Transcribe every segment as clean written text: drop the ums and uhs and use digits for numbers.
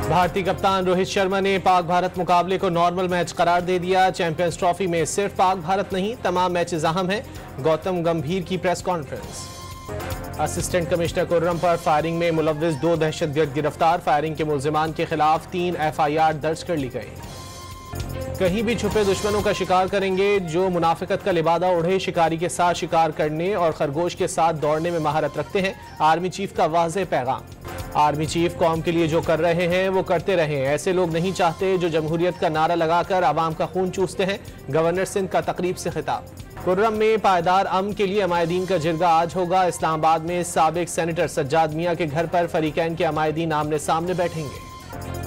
भारतीय कप्तान रोहित शर्मा ने पाक भारत मुकाबले को नॉर्मल मैच करार दे दिया। चैंपियंस ट्रॉफी में सिर्फ पाक भारत नहीं, तमाम मैचेस अहम हैं। गौतम गंभीर की press conference. Assistant commissioner Kurram पर फायरिंग में मुलव्विस 2 दहशतगर्द गिरफ्तार। फायरिंग के मुल्जिमान के खिलाफ 3 FIR दर्ज कर ली गई। कहीं भी छुपे दुश्मनों का शिकार करेंगे जो मुनाफिकत का लिबादा ओढ़े शिकारी के साथ शिकार करने और खरगोश के साथ दौड़ने में महारत रखते हैं। आर्मी चीफ का वाज़ेह पैगाम। आर्मी चीफ कौम के लिए जो कर रहे हैं वो करते रहें। ऐसे लोग नहीं चाहते जो जमहूरियत का नारा लगाकर आवाम का खून चूसते हैं। गवर्नर सिंध का तकरीब से खिताब। कुर्रम में पायदार अमन के लिए अमायदीन का जिरगा आज होगा। इस्लामाबाद में साबिक सेनेटर सज्जाद मियां के घर पर फरीकैन के अमायदीन आमने सामने बैठेंगे।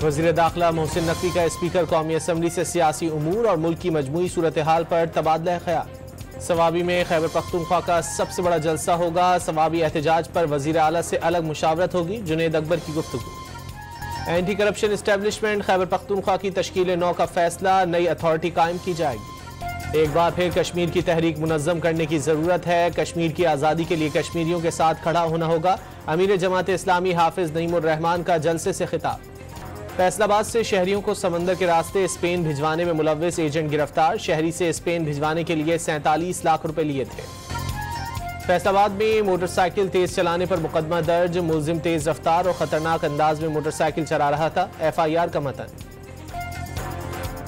वज़ीर दाखिला मोहसिन नकवी का स्पीकर कौमी असम्बली से सियासी उमूर और मुल्क की मजमूई सूरत हाल पर तबादला ख्याल। सवाबी में खैबर पख्तूनख्वा का सबसे बड़ा जलसा होगा। सवाबी एहतजाज पर वज़ीर आला से अलग मुशावरत होगी। जुनेद अकबर की गुफ्तगू। Anti corruption establishment Khyber Pakhtunkhwa की तश्कील 9 का फैसला। नई अथॉरिटी कायम की जाएगी। एक बार फिर कश्मीर की तहरीक मुनज़्ज़म करने की ज़रूरत है। कश्मीर की आज़ादी के लिए कश्मीरियों के साथ खड़ा होना होगा। अमीर जमात इस्लामी हाफिज नईमुर रहमान का जलसे से खिताब। फैसलाबाद से शहरियों को समंदर के रास्ते स्पेन भिजवाने में मुलव्विस एजेंट गिरफ्तार। शहरी से स्पेन भिजवाने के लिए 47 लाख रुपए लिए थे। फैसलाबाद में मोटरसाइकिल तेज चलाने पर मुकदमा दर्ज। मुलजिम तेज रफ्तार और खतरनाक अंदाज में मोटरसाइकिल चला रहा था। FIR का मतन।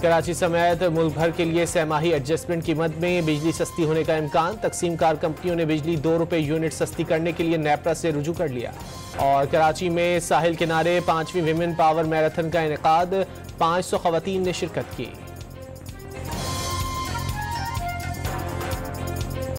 कराची समेत मुल्क भर के लिए सहमाही एडजस्टमेंट की मद में बिजली सस्ती होने का इम्कान। तकसीमकार कंपनियों ने बिजली 2 रुपए यूनिट सस्ती करने के लिए नेपरा से रुजू कर लिया। और कराची में साहिल किनारे 5वीं विमेन पावर मैराथन का इनेकाद। 500 खवातीन ने शिरकत की।